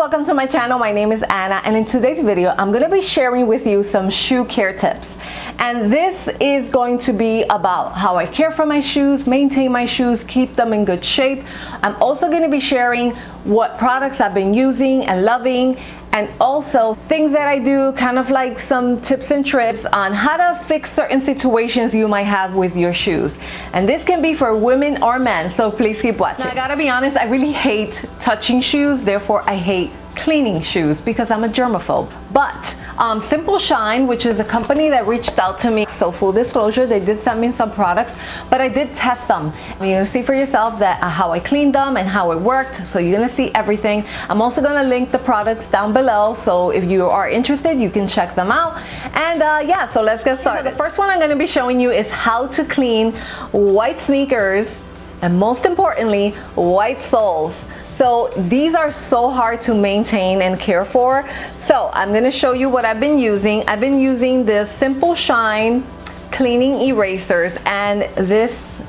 welcome to my channel. My name is Anna, and in today's video I'm going to be sharing with you some shoe care tips. And this is going to be about how I care for my shoes, maintain my shoes, keep them in good shape. I'm also going to be sharing what products I've been using and loving, and also things that I do, kind of like some tips and tricks on how to fix certain situations you might have with your shoes. And this can be for women or men, so please keep watching. Now, I gotta be honest, I really hate touching shoes, therefore I hate cleaning shoes because I'm a germaphobe. But Simple Shine, which is a company that reached out to me, so full disclosure, they did send me some products, but I did test them. You're gonna see for yourself that how I cleaned them and how it worked, so you're gonna see everything. I'm also gonna link the products down below, so if you are interested, you can check them out. And yeah, so let's get started. So the first one I'm gonna be showing you is how to clean white sneakers, and most importantly, white soles. So these are so hard to maintain and care for. So I'm gonna show you what I've been using. I've been using the Simple Shine cleaning erasers, and this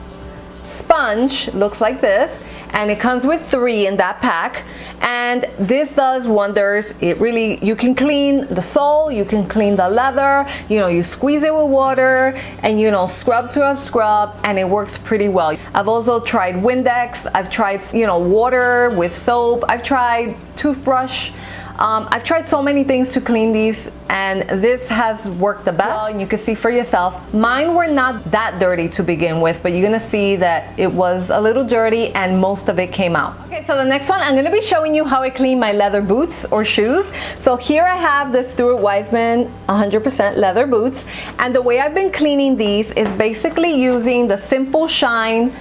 sponge looks like this, and it comes with 3 in that pack, and this does wonders. It really, you can clean the sole, you can clean the leather, you know, you squeeze it with water and, you know, scrub, and it works pretty well. I've also tried Windex, I've tried, you know, water with soap, I've tried toothbrush. I've tried so many things to clean these, and this has worked the best. Well, and you can see for yourself, mine were not that dirty to begin with, but you're gonna see that it was a little dirty and most of it came out. Okay, so the next one, I'm gonna be showing you how I clean my leather boots or shoes. So here I have the Stuart Weitzman 100% leather boots, and the way I've been cleaning these is basically using the Simple Shine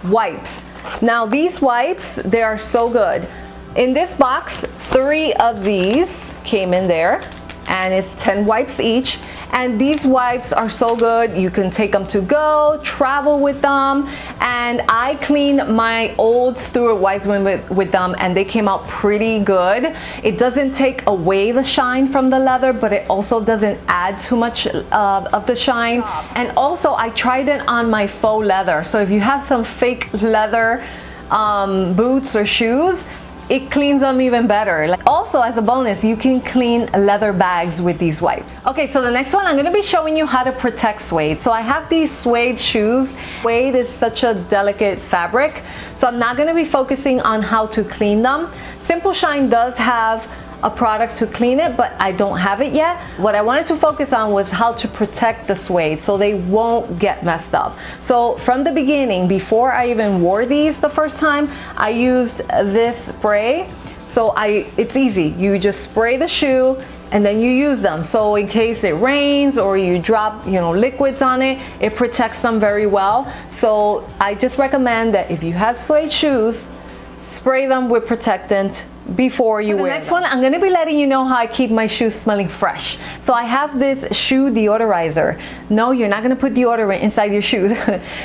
wipes. Now these wipes, they are so good. In this box, 3 of these came in there, and it's 10 wipes each. And these wipes are so good. You can take them to go, travel with them. And I cleaned my old Stuart Weitzman with them, and they came out pretty good. It doesn't take away the shine from the leather, but it also doesn't add too much of the shine. And also, I tried it on my faux leather. So if you have some fake leather boots or shoes, it cleans them even better. Like, also, as a bonus, you can clean leather bags with these wipes. Okay, so the next one, I'm gonna be showing you how to protect suede. So I have these suede shoes. Suede is such a delicate fabric, so I'm not gonna be focusing on how to clean them. Simple Shine does have a product to clean it, but I don't have it yet. What I wanted to focus on was how to protect the suede so they won't get messed up. So from the beginning, before I even wore these the first time, I used this spray. So it's easy. You just spray the shoe and then you use them. So in case it rains or you drop, you know, liquids on it, it protects them very well. So I just recommend that if you have suede shoes, spray them with protectant before you wear them. The next one, I'm gonna be letting you know how I keep my shoes smelling fresh. So I have this shoe deodorizer. No, you're not gonna put deodorant inside your shoes.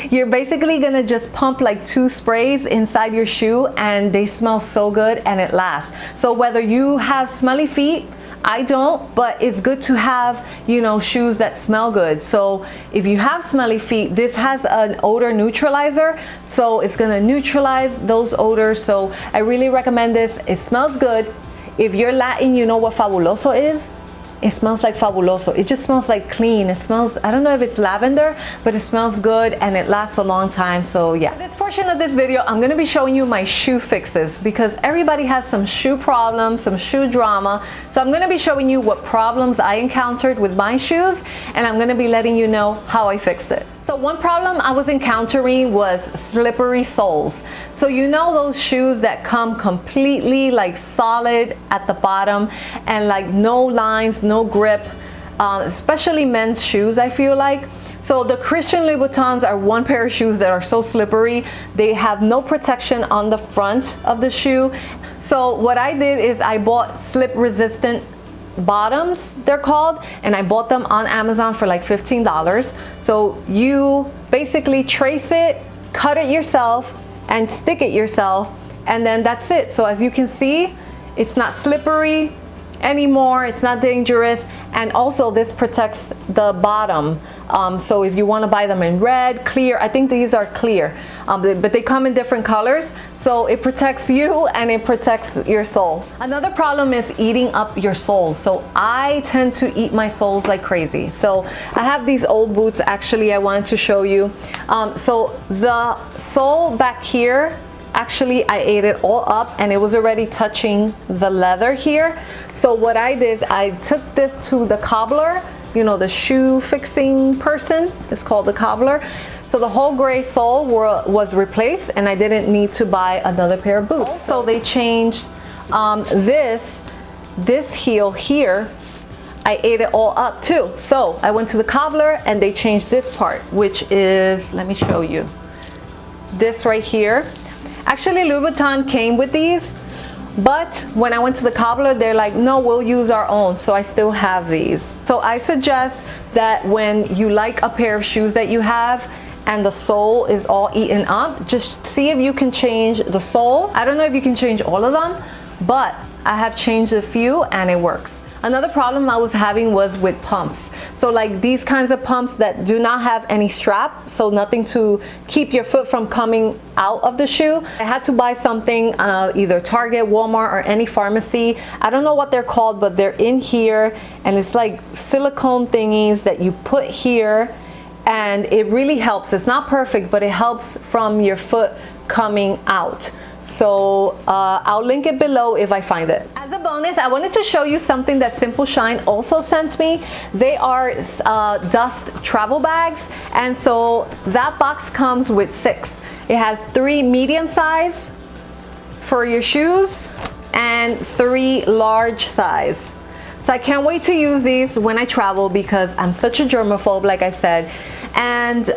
You're basically gonna just pump like 2 sprays inside your shoe, and they smell so good and it lasts. So whether you have smelly feet, I don't, but it's good to have, you know, shoes that smell good. So if you have smelly feet, this has an odor neutralizer, so it's gonna neutralize those odors. So I really recommend this. It smells good. If you're Latin, you know what Fabuloso is. It smells like Fabuloso. It just smells like clean. It smells, I don't know if it's lavender, but it smells good and it lasts a long time. So yeah. This portion of this video, I'm gonna be showing you my shoe fixes, because everybody has some shoe problems, some shoe drama. So I'm gonna be showing you what problems I encountered with my shoes, and I'm gonna be letting you know how I fixed it. So one problem I was encountering was slippery soles. So you know those shoes that come completely like solid at the bottom and like no lines, no grip, especially men's shoes, I feel like. So the Christian Louboutins are one pair of shoes that are so slippery. They have no protection on the front of the shoe. So what I did is I bought slip resistant bottoms, they're called, and I bought them on Amazon for like $15. So you basically trace it, cut it yourself, and stick it yourself, and then that's it. So as you can see, it's not slippery anymore, it's not dangerous, and also this protects the bottom So if you want to buy them in red, clear, I think these are clear, but they come in different colors. So it protects you and it protects your sole. Another problem is eating up your soles. So I tend to eat my soles like crazy. So I have these old boots, actually I wanted to show you. So the sole back here, actually I ate it all up and it was already touching the leather here. So what I did is I took this to the cobbler, you know, the shoe fixing person, it's called the cobbler. So the whole gray sole was replaced and I didn't need to buy another pair of boots. So they changed this heel here. I ate it all up too. So I went to the cobbler and they changed this part, which is, let me show you, this right here. Actually, Louis Vuitton came with these, but when I went to the cobbler, they're like, no, we'll use our own. So I still have these. So I suggest that when you like a pair of shoes that you have and the sole is all eaten up, just see if you can change the sole. I don't know if you can change all of them, but I have changed a few and it works. Another problem I was having was with pumps. So like these kinds of pumps that do not have any strap, so nothing to keep your foot from coming out of the shoe. I had to buy something, either Target, Walmart, or any pharmacy. I don't know what they're called, but they're in here and it's like silicone thingies that you put here and it really helps. It's not perfect, but it helps from your foot coming out. So I'll link it below if I find it. As a bonus, I wanted to show you something that Simple Shine also sent me. They are dust travel bags, and so that box comes with 6. It has 3 medium size for your shoes and 3 large size. So I can't wait to use these when I travel because I'm such a germaphobe, like I said. And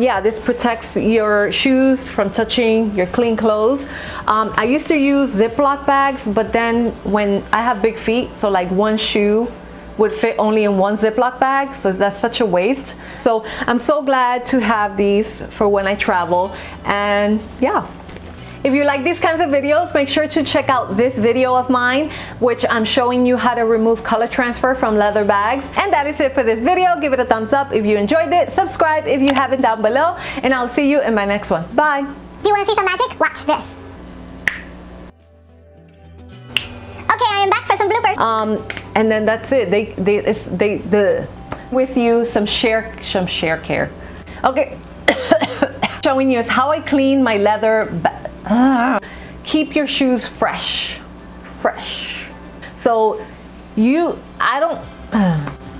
yeah, this protects your shoes from touching your clean clothes. I used to use Ziploc bags, but then when I have big feet, so like one shoe would fit only in one Ziploc bag, so that's such a waste. So I'm so glad to have these for when I travel. And yeah. If you like these kinds of videos, make sure to check out this video of mine, which I'm showing you how to remove color transfer from leather bags. And that is it for this video. Give it a thumbs up if you enjoyed it. Subscribe if you haven't down below. And I'll see you in my next one. Bye. Do you want to see some magic? Watch this. Okay, I am back for some bloopers. And then that's it. They with you some share care. Okay. Showing you is how I clean my leather keep your shoes fresh. So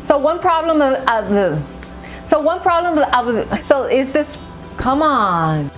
one problem is this, come on.